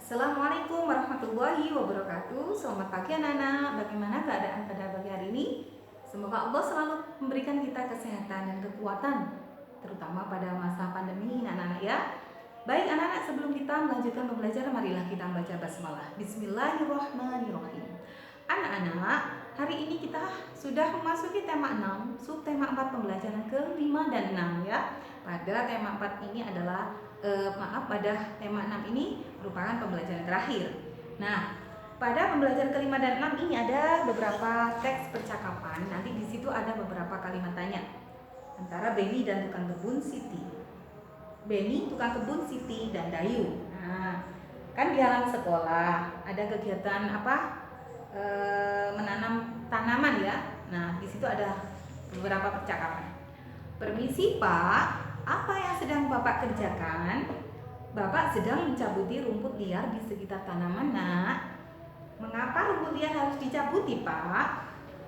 Assalamualaikum warahmatullahi wabarakatuh. Selamat pagi anak-anak. Bagaimana keadaan pada pagi hari ini? Semoga Allah selalu memberikan kita kesehatan dan kekuatan, terutama pada masa pandemi ini anak-anak ya. Baik anak-anak, sebelum kita melanjutkan pembelajaran, marilah kita membaca basmalah. Bismillahirrahmanirrahim. Anak-anak, hari ini kita sudah memasuki tema 6, subtema 4 pembelajaran ke-5 dan 6 ya. Pada tema 4 ini adalah pada tema 6 ini merupakan pembelajaran terakhir. Nah, pada pembelajaran ke-5 dan 6 ini ada beberapa teks percakapan. Nanti di situ ada beberapa kalimat tanya antara Benny dan tukang kebun Siti. Benny, tukang kebun Siti dan Dayu. Nah, kan di halaman sekolah ada kegiatan menanam tanaman ya. Nah, di situ ada beberapa percakapan. Permisi Pak, apa yang sedang Bapak kerjakan? Bapak sedang mencabuti rumput liar di sekitar tanaman, Nak. Mengapa rumput liar harus dicabuti, Pak?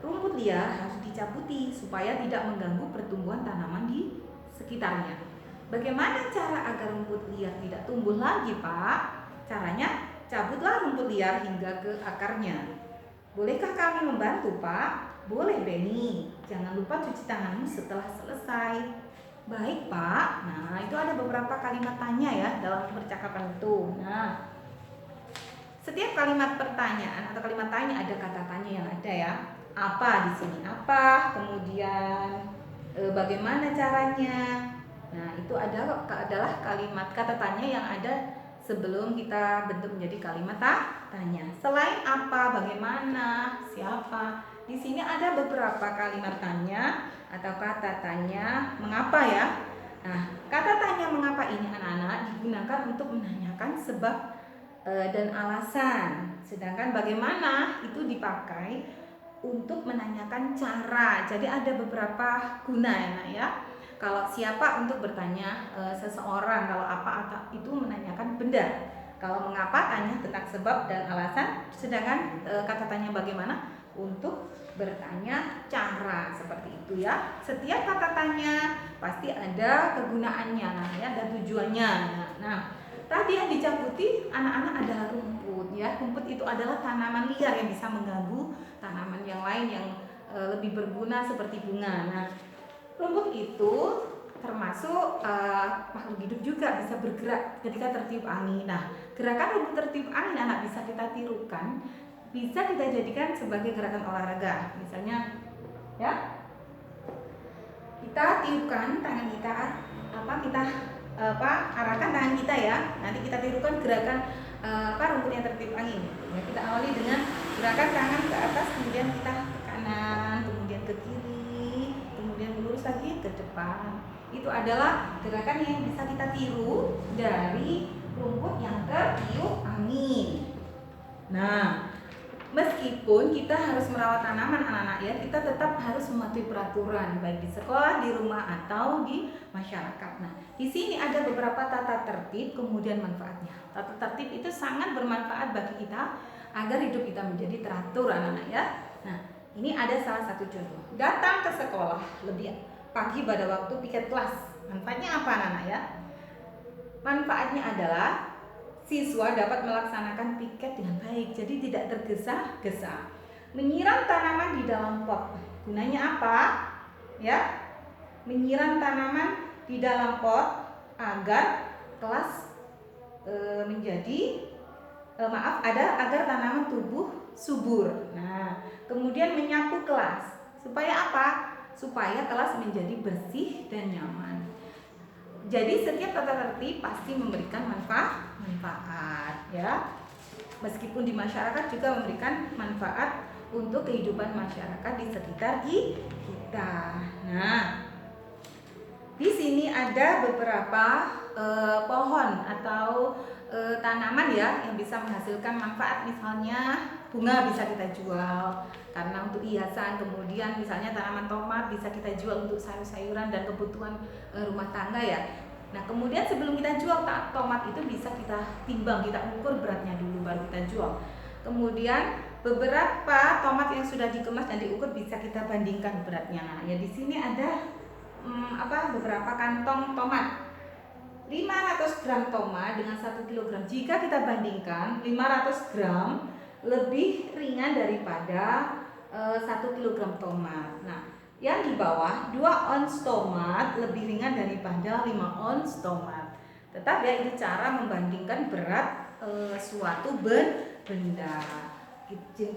Rumput liar harus dicabuti supaya tidak mengganggu pertumbuhan tanaman di sekitarnya. Bagaimana cara agar rumput liar tidak tumbuh lagi, Pak? Caranya, cabutlah rumput liar hingga ke akarnya. Bolehkah kami membantu, Pak? Boleh, Benny. Jangan lupa cuci tanganmu setelah selesai. Baik, Pak. Nah, itu ada beberapa kalimat tanya ya dalam percakapan itu. Nah, setiap kalimat pertanyaan atau kalimat tanya ada kata tanya yang ada ya. Apa di sini? Apa? Kemudian bagaimana caranya? Nah, itu adalah kalimat kata tanya yang ada sebelum kita bentuk menjadi kalimat tanya. Selain apa, bagaimana, siapa, di sini ada beberapa kalimat tanya atau kata tanya mengapa ya. Nah, kata tanya mengapa ini anak-anak digunakan untuk menanyakan sebab dan alasan. Sedangkan bagaimana itu dipakai untuk menanyakan cara. Jadi ada beberapa guna ya, Nak ya. Kalau siapa untuk bertanya seseorang, kalau apa itu menanyakan benda. Kalau mengapa tanya tentang sebab dan alasan, sedangkan kata tanya bagaimana untuk bertanya cara, seperti itu ya. Setiap kata tanya pasti ada kegunaannya ya, ada tujuannya. Nah, tadi yang dicabuti anak-anak adalah rumput ya. Rumput itu adalah tanaman liar yang bisa mengganggu tanaman yang lain yang lebih berguna seperti bunga. Nah, rumput itu termasuk makhluk hidup juga, bisa bergerak ketika tertiup angin. Nah, gerakan rumput tertiup angin anak bisa kita tirukan, bisa kita jadikan sebagai gerakan olahraga. Misalnya ya, kita tiupkan tangan kita, arahkan tangan kita ya. Nanti kita tirukan gerakan rumput yang tertiup angin. Ya, kita awali dengan gerakan tangan ke atas, kemudian kita ke kanan, kemudian ke kiri, kemudian lurus lagi ke depan. Itu adalah gerakan yang bisa kita tiru dari rumput yang tertiup angin. Nah, meskipun kita harus merawat tanaman anak-anak ya, kita tetap harus mematuhi peraturan baik di sekolah, di rumah atau di masyarakat. Nah, di sini ada beberapa tata tertib kemudian manfaatnya. Tata tertib itu sangat bermanfaat bagi kita agar hidup kita menjadi teratur anak-anak ya. Nah, ini ada salah satu contoh. Datang ke sekolah lebih pagi pada waktu piket kelas. Manfaatnya apa anak-anak ya? Manfaatnya adalah siswa dapat melaksanakan piket dengan baik, jadi tidak tergesa-gesa. Menyiram tanaman di dalam pot. Gunanya apa? Ya, menyiram tanaman di dalam pot agar kelas agar tanaman tumbuh subur. Nah, kemudian menyapu kelas. Supaya apa? Supaya kelas menjadi bersih dan nyaman. Jadi setiap tata tertib pasti memberikan manfaat ya. Meskipun di masyarakat juga memberikan manfaat untuk kehidupan masyarakat di sekitar kita. Nah, di sini ada beberapa pohon atau tanaman ya yang bisa menghasilkan manfaat. Misalnya bunga bisa kita jual karena untuk hiasan, kemudian misalnya tanaman tomat bisa kita jual untuk sayur-sayuran dan kebutuhan rumah tangga ya. Nah, kemudian sebelum kita jual tomat itu bisa kita timbang, kita ukur beratnya dulu baru kita jual. Kemudian beberapa tomat yang sudah dikemas dan diukur bisa kita bandingkan beratnya. Nah, ya di sini ada beberapa kantong tomat. 500 gram tomat dengan 1 kilogram. Jika kita bandingkan, 500 gram lebih ringan daripada 1 kilogram tomat. Nah, yang di bawah 2 ons tomat lebih ringan daripada 5 ons tomat. Tetap ya, itu cara membandingkan berat suatu benda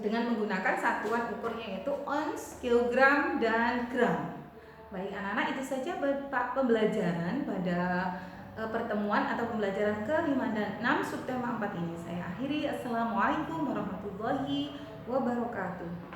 dengan menggunakan satuan ukurnya yaitu ons, kilogram, dan gram. Baik anak-anak, itu saja pembelajaran pada pertemuan atau pembelajaran ke-5 dan 6 subtema 4 ini. Saya akhiri. Assalamualaikum warahmatullahi wabarakatuh.